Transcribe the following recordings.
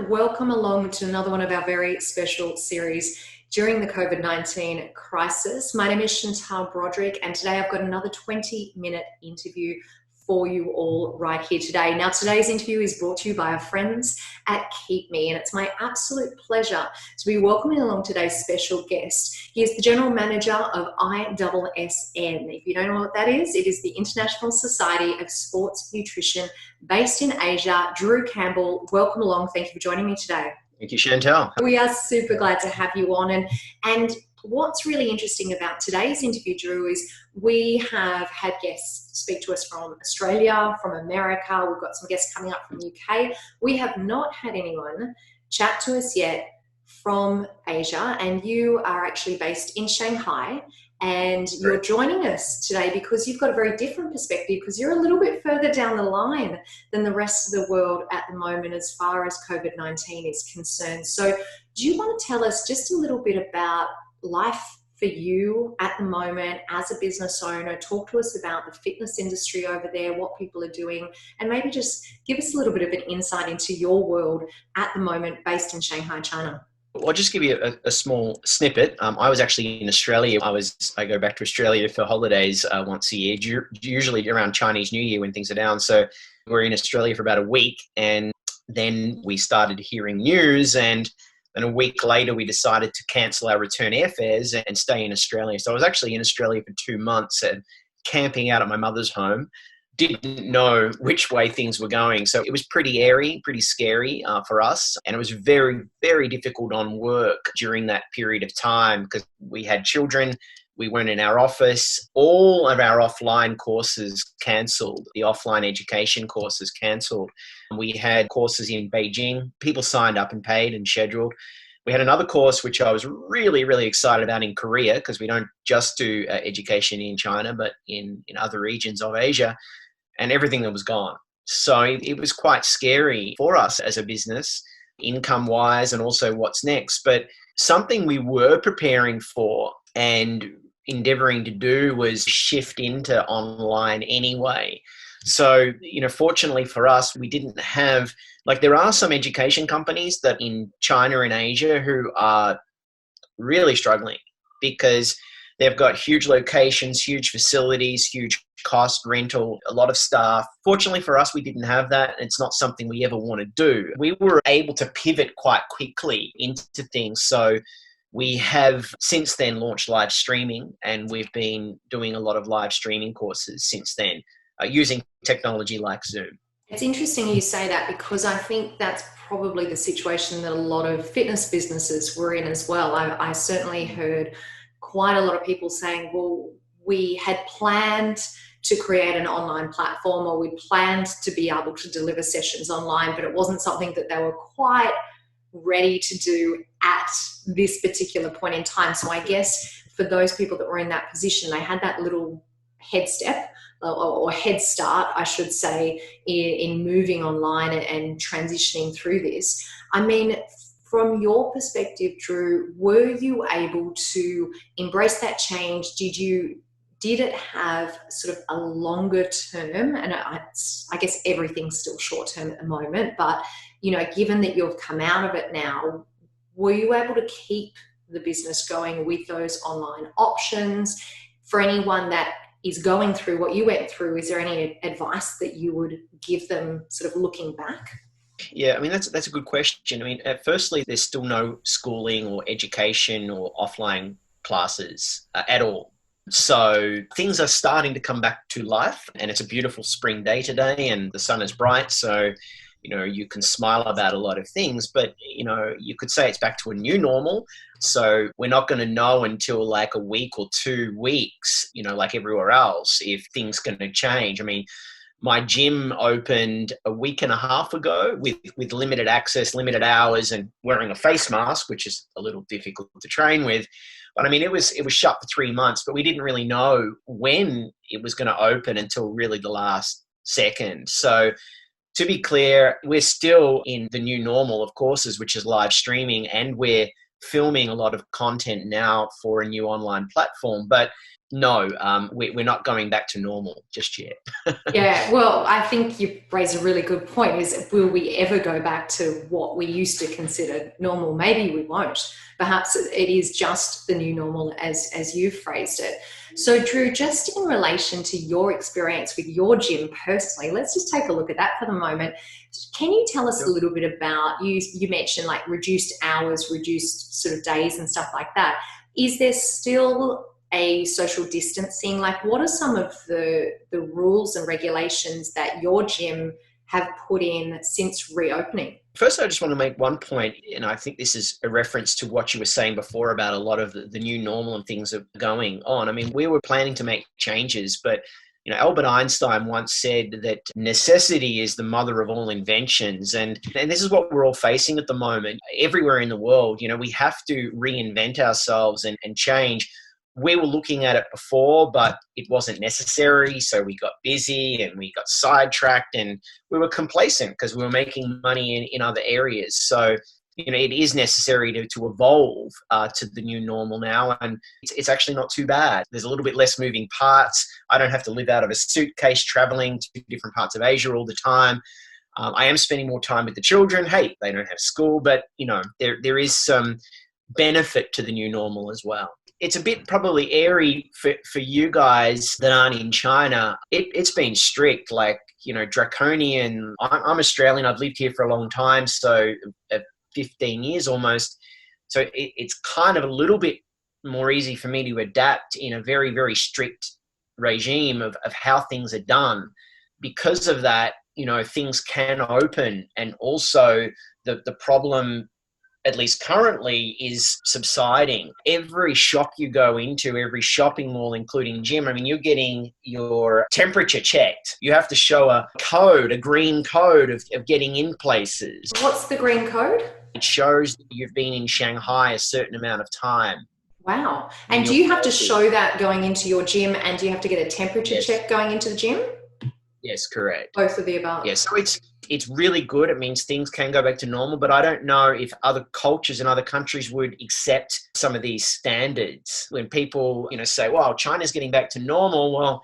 welcome along to another one of our very special series during the COVID-19 crisis. My name is Chantal Brodrick, and today I've got another 20-minute interview for you all right here today. Now, today's interview is brought to you by our friends at Keep Me, and it's my absolute pleasure to be welcoming along today's special guest. He is the General Manager of ISSN. If you don't know what that is, it is the International Society of Sports Nutrition based in Asia. Drew Campbell, welcome along. Thank you for joining me today. Thank you, Chantal. We are super glad to have you on. And what's really interesting about today's interview, Drew, is we have had guests speak to us from Australia, from America. We've got some guests coming up from the UK. We have not had anyone chat to us yet from Asia, and you are actually based in Shanghai, and you're joining us today because you've got a very different perspective, because you're a little bit further down the line than the rest of the world at the moment as far as COVID-19 is concerned. So do you want to tell us just a little bit about life for you at the moment as a business owner? Talk to us about the fitness industry over there, what people are doing, and maybe just give us a little bit of an insight into your world at the moment based in Shanghai, China. I'll just give you a small snippet. I was actually in Australia. I go back to Australia for holidays once a year, usually around Chinese New Year when things are down. So we're in Australia for about a week, and then we started hearing news, and then a week later we decided to cancel our return airfares and stay in Australia. So I was actually in Australia for 2 months and camping out at my mother's home. Didn't know which way things were going. So it was pretty airy, pretty scary for us. And it was very, very difficult on work during that period of time because we had children. We weren't in our office. All of our offline courses cancelled. The offline education courses cancelled. We had courses in Beijing. People signed up and paid and scheduled. We had another course, which I was really, really excited about in Korea, because we don't just do education in China, but in other regions of Asia, and everything that was gone. So it was quite scary for us as a business, income-wise, and also what's next. But something we were preparing for and endeavoring to do was shift into online anyway. So, fortunately for us, we didn't have, there are some education companies that in China and Asia who are really struggling because they've got huge locations, huge facilities, huge cost, rental, a lot of staff. Fortunately for us, we didn't have that. It's not something we ever want to do. We were able to pivot quite quickly into things. So we have since then launched live streaming, and we've been doing a lot of live streaming courses since then using technology like Zoom. It's interesting you say that, because I think that's probably the situation that a lot of fitness businesses were in as well. I certainly heard quite a lot of people saying, well, we had planned to create an online platform, or we planned to be able to deliver sessions online, but it wasn't something that they were quite ready to do at this particular point in time. So I guess for those people that were in that position, they had that little head step or head start, I should say, in moving online and transitioning through this. I mean, from your perspective, Drew, were you able to embrace that change? Did it have sort of a longer term? And I guess everything's still short term at the moment, but given that you've come out of it now, were you able to keep the business going with those online options? For anyone that is going through what you went through, is there any advice that you would give them sort of looking back? Yeah, I mean, that's a good question. I mean, firstly, there's still no schooling or education or offline classes at all. So things are starting to come back to life, and it's a beautiful spring day today, and the sun is bright. So, you can smile about a lot of things, but, you could say it's back to a new normal. So we're not going to know until like a week or 2 weeks, like everywhere else, if things going to change. I mean, my gym opened a week and a half ago with limited access, limited hours, and wearing a face mask, which is a little difficult to train with. But I mean, it was shut for 3 months, but we didn't really know when it was going to open until really the last second. So to be clear, we're still in the new normal of courses, which is live streaming, and we're filming a lot of content now for a new online platform. But No, we're not going back to normal just yet. Yeah, well, I think you raise a really good point is, will we ever go back to what we used to consider normal? Maybe we won't. Perhaps it is just the new normal as you've phrased it. So Drew, just in relation to your experience with your gym personally, let's just take a look at that for the moment. Can you tell us a little bit about, you mentioned like reduced hours, reduced sort of days and stuff like that. Is there still a social distancing? Like, what are some of the rules and regulations that your gym have put in since reopening? First, I just want to make one point, and I think this is a reference to what you were saying before about a lot of the new normal and things are going on. I mean, we were planning to make changes, but Albert Einstein once said that necessity is the mother of all inventions. And this is what we're all facing at the moment. Everywhere in the world, we have to reinvent ourselves and change. We were looking at it before, but it wasn't necessary. So we got busy and we got sidetracked and we were complacent because we were making money in other areas. So, it is necessary to evolve to the new normal now. And it's actually not too bad. There's a little bit less moving parts. I don't have to live out of a suitcase traveling to different parts of Asia all the time. I am spending more time with the children. Hey, they don't have school, but, there is some benefit to the new normal as well. It's a bit probably airy for you guys that aren't in China. It's been strict, like, draconian. I'm Australian. I've lived here for a long time, so 15 years almost. So it's kind of a little bit more easy for me to adapt in a very, very strict regime of how things are done. Because of that, things can open. And also the problem, at least currently, is subsiding. Every shop you go into, every shopping mall, including gym, I mean, you're getting your temperature checked. You have to show a code, a green code of getting in places. What's the green code? It shows that you've been in Shanghai a certain amount of time. Wow. And do you have to show that going into your gym, and do you have to get a temperature check going into the gym? Yes, correct. Both of the above. Yes, so it's really good. It means things can go back to normal, but I don't know if other cultures and other countries would accept some of these standards. When people, say, well, China's getting back to normal, well,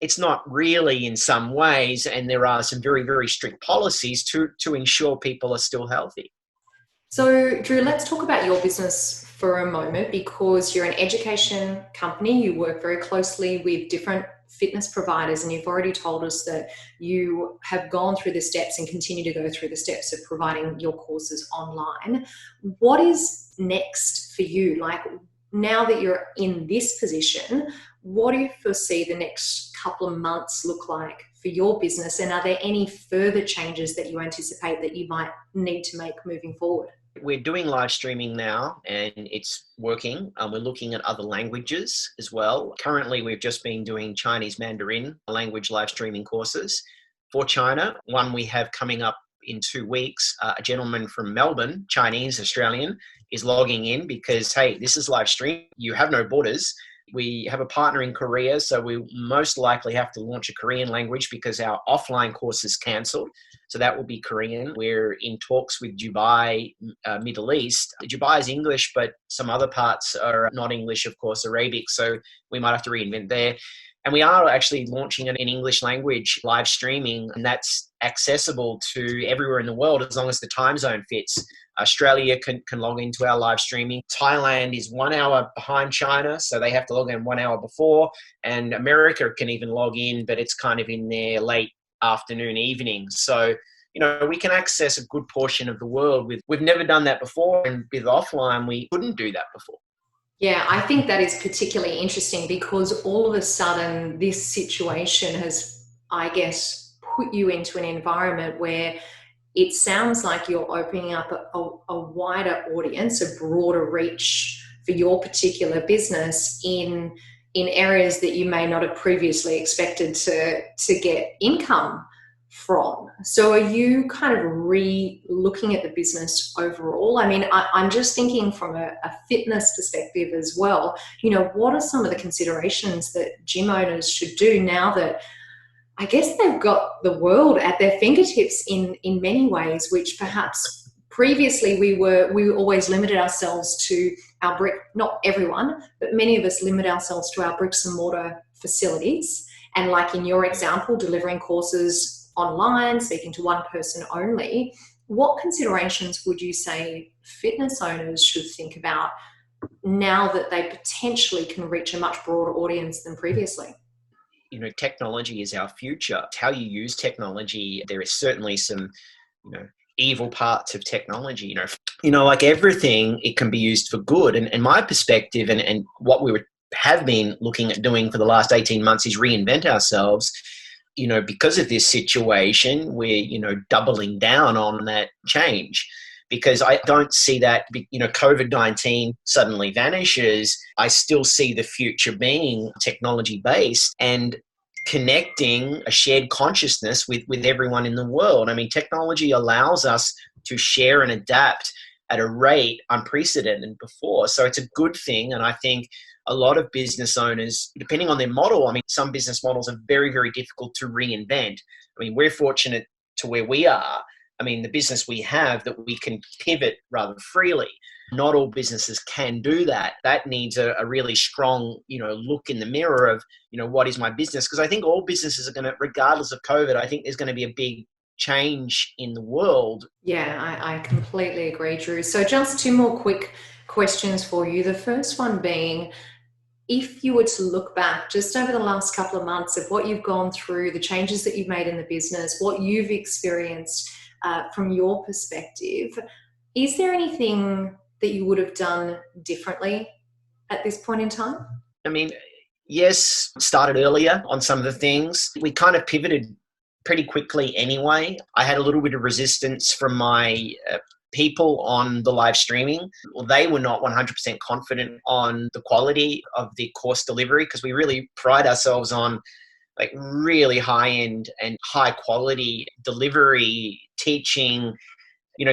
it's not really in some ways, and there are some very, very strict policies to ensure people are still healthy. So, Drew, let's talk about your business for a moment, because you're an education company. You work very closely with different fitness providers, and you've already told us that you have gone through the steps and continue to go through the steps of providing your courses online. What is next for you? Like, now that you're in this position, what do you foresee the next couple of months look like for your business? And are there any further changes that you anticipate that you might need to make moving forward? We're doing live streaming now and it's working. We're looking at other languages as well. Currently, we've just been doing Chinese Mandarin language live streaming courses for China. One we have coming up in 2 weeks. A gentleman from Melbourne, Chinese, Australian, is logging in because, hey, this is live stream. You have no borders. We have a partner in Korea, so we most likely have to launch a Korean language because our offline course is cancelled. So that will be Korean. We're in talks with Dubai, Middle East. Dubai is English, but some other parts are not English, of course, Arabic. So we might have to reinvent there. And we are actually launching an English language live streaming, and that's accessible to everywhere in the world as long as the time zone fits. Australia can log into our live streaming. Thailand is 1 hour behind China, so they have to log in 1 hour before. And America can even log in, but it's kind of in their late afternoon, evening. So, we can access a good portion of the world. We've never done that before, and with offline, we couldn't do that before. Yeah, I think that is particularly interesting because all of a sudden this situation has, I guess, put you into an environment where it sounds like you're opening up a wider audience, a broader reach for your particular business in areas that you may not have previously expected to get income from. So are you kind of re-looking at the business overall? I mean, I'm just thinking from a fitness perspective as well. What are some of the considerations that gym owners should do now that I guess they've got the world at their fingertips in many ways, which perhaps Previously, we always limited ourselves to our brick, not everyone, but many of us limit ourselves to our bricks and mortar facilities. And like in your example, delivering courses online, speaking to one person only. What considerations would you say fitness owners should think about now that they potentially can reach a much broader audience than previously? Technology is our future. It's how you use technology. There is certainly some, evil parts of technology. Like everything, it can be used for good. And my perspective and what we have been looking at doing for the last 18 months is reinvent ourselves. Because of this situation, we're, doubling down on that change. Because I don't see that, COVID-19 suddenly vanishes. I still see the future being technology-based and connecting a shared consciousness with everyone in the world. I mean, technology allows us to share and adapt at a rate unprecedented before. So it's a good thing. And I think a lot of business owners, depending on their model, I mean, some business models are very, very difficult to reinvent. I mean, we're fortunate to where we are. I mean, the business we have that we can pivot rather freely. Not all businesses can do that. That needs a really strong, look in the mirror of, what is my business? Because I think all businesses are going to, regardless of COVID, I think there's going to be a big change in the world. Yeah, I completely agree, Drew. So just two more quick questions for you. The first one being, if you were to look back just over the last couple of months of what you've gone through, the changes that you've made in the business, what you've experienced from your perspective, is there anything that you would have done differently at this point in time? I mean, yes, started earlier on some of the things. We kind of pivoted pretty quickly anyway. I had a little bit of resistance from my people on the live streaming. Well, they were not 100% confident on the quality of the course delivery, because we really pride ourselves on like really high end and high quality delivery, teaching,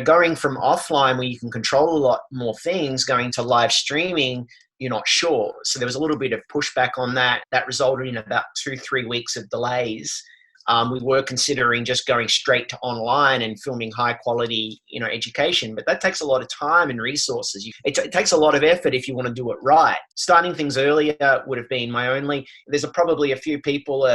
going from offline where you can control a lot more things, going to live streaming, you're not sure. So there was a little bit of pushback on that. That resulted in about 2-3 weeks of delays. We were considering just going straight to online and filming high quality, education, but that takes a lot of time and resources. It takes a lot of effort if you want to do it right. Starting things earlier would have been my only. There's probably a few people,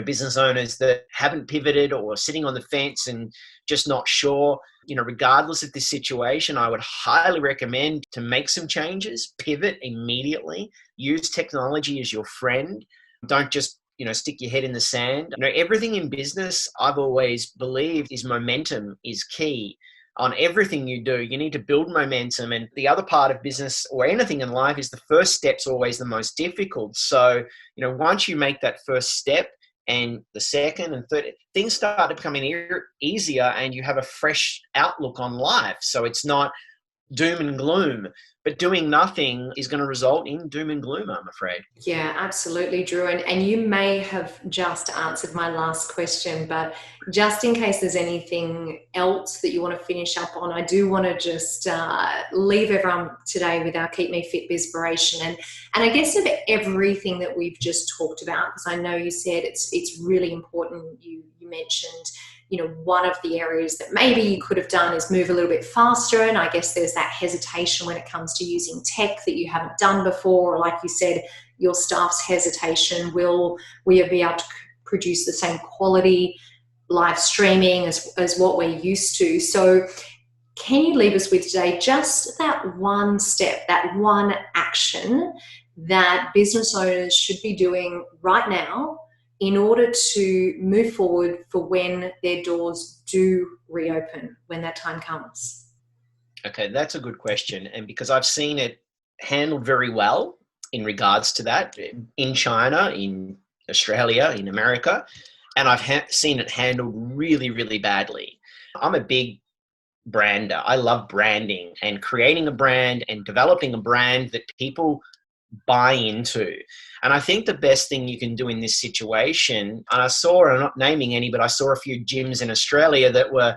business owners that haven't pivoted or sitting on the fence and just not sure. Regardless of this situation, I would highly recommend to make some changes, pivot immediately, use technology as your friend. Don't just stick your head in the sand. Everything in business, I've always believed, is momentum is key. On everything you do, you need to build momentum. And the other part of business or anything in life is the first step's always the most difficult. So, once you make that first step and the second and third, things start to become easier and you have a fresh outlook on life. So it's not doom and gloom, but doing nothing is going to result in doom and gloom, I'm afraid. Yeah, absolutely, Drew. And you may have just answered my last question, but just in case there's anything else that you want to finish up on, I do want to just leave everyone today with our Keep Me Fit Bizpiration. And I guess of everything that we've just talked about, because I know you said it's really important. You mentioned, one of the areas that maybe you could have done is move a little bit faster. And I guess there's that hesitation when it comes to using tech that you haven't done before. Or like you said, your staff's hesitation, will we be able to produce the same quality live streaming as what we're used to? So can you leave us with today just that one step, that one action that business owners should be doing right now in order to move forward for when their doors do reopen, when that time comes? Okay, that's a good question. And because I've seen it handled very well in regards to that in China, in Australia, in America, and I've seen it handled really, really badly. I'm a big brander. I love branding and creating a brand and developing a brand that people buy into. And I think the best thing you can do in this situation, and I'm not naming any, but I saw a few gyms in Australia that were,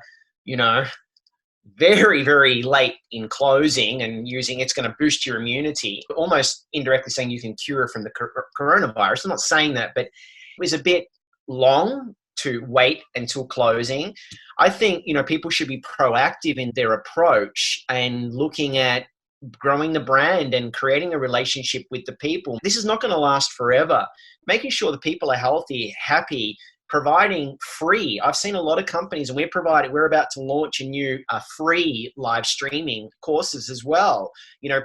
very, very late in closing and using it's going to boost your immunity, almost indirectly saying you can cure from the coronavirus. I'm not saying that, but it was a bit long to wait until closing. I think, people should be proactive in their approach and looking at growing the brand and creating a relationship with the people. This is not going to last forever. Making sure the people are healthy, happy, providing free. I've seen a lot of companies, and we're about to launch a new free live streaming courses as well.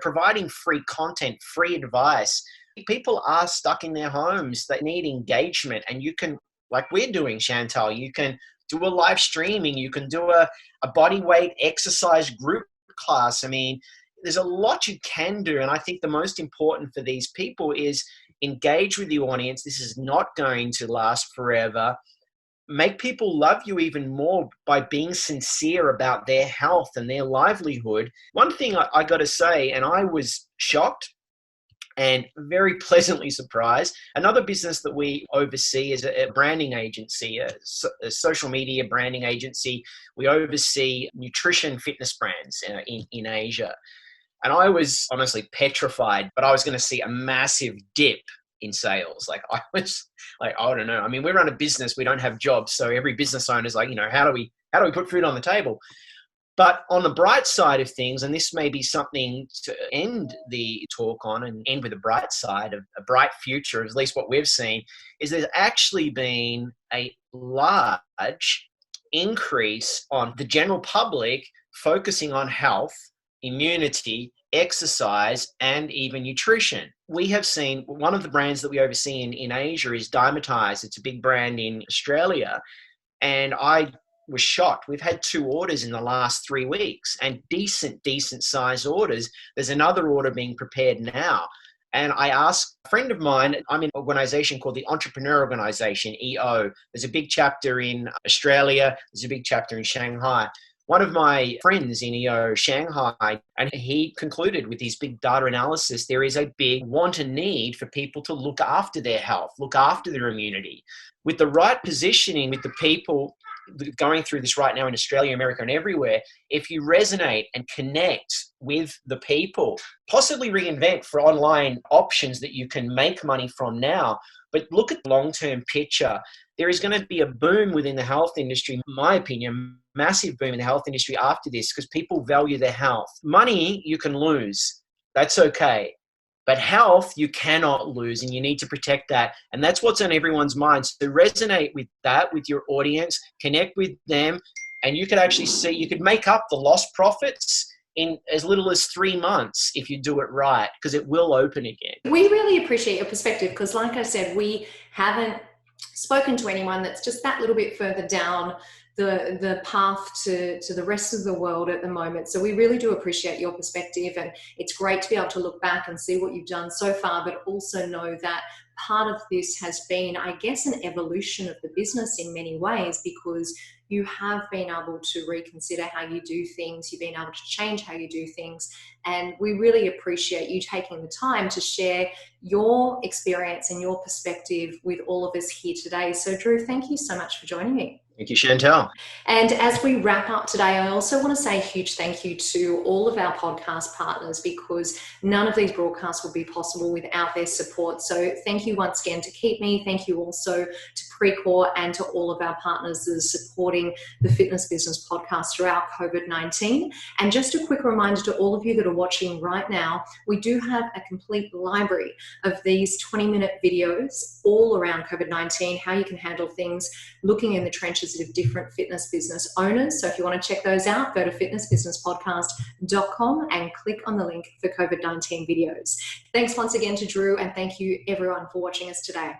Providing free content, free advice. People are stuck in their homes. They need engagement, and you can, like we're doing, Chantal, you can do a live streaming. You can do a body weight exercise group class. I mean, there's a lot you can do. And I think the most important for these people is engage with the audience. This is not going to last forever. Make people love you even more by being sincere about their health and their livelihood. One thing I got to say, and I was shocked and very pleasantly surprised. Another business that we oversee is a branding agency, a social media branding agency. We oversee nutrition fitness brands in Asia. And I was honestly petrified, but I was going to see a massive dip in sales. I was like, I don't know. I mean, we run a business, we don't have jobs. So every business owner is like, how do we put food on the table? But on the bright side of things, and this may be something to end the talk on and end with a bright side, a bright future, at least what we've seen, is there's actually been a large increase on the general public focusing on health, immunity, exercise, and even nutrition. We have seen one of the brands that we oversee in Asia is Dymatize. It's a big brand in Australia. And I was shocked. We've had 2 orders in the last 3 weeks, and decent size orders. There's another order being prepared now. And I asked a friend of mine, I'm in an organization called the Entrepreneur Organization, EO. There's a big chapter in Australia. There's a big chapter in Shanghai. One of my friends in EO Shanghai, and he concluded with his big data analysis, there is a big want and need for people to look after their health, look after their immunity. With the right positioning with the people going through this right now in Australia, America, and everywhere, if you resonate and connect with the people, possibly reinvent for online options that you can make money from now, but look at the long-term picture. There is going to be a boom within the health industry, in my opinion, massive boom in the health industry after this, because people value their health. Money you can lose. That's okay. But health, you cannot lose, and you need to protect that. And that's what's on everyone's mind. So resonate with that, with your audience, connect with them, and you could actually see, you could make up the lost profits in as little as 3 months if you do it right, because it will open again. We really appreciate your perspective, because like I said, we haven't spoken to anyone that's just that little bit further down the path to the rest of the world at the moment. So we really do appreciate your perspective, and it's great to be able to look back and see what you've done so far, but also know that part of this has been, I guess, an evolution of the business in many ways, because you have been able to reconsider how you do things, you've been able to change how you do things, and we really appreciate you taking the time to share your experience and your perspective with all of us here today. So Drew, thank you so much for joining me. Thank you, Chantal. And as we wrap up today, I also want to say a huge thank you to all of our podcast partners, because none of these broadcasts would be possible without their support. So thank you once again to Keep Me. Thank you also to Precor and to all of our partners that are supporting the Fitness Business Podcast throughout COVID-19. And just a quick reminder to all of you that are watching right now, we do have a complete library of these 20-minute videos all around COVID-19, how you can handle things, looking in the trenches of different fitness business owners. So if you want to check those out, go to fitnessbusinesspodcast.com and click on the link for COVID-19 videos. Thanks once again to Drew, and thank you everyone for watching us today.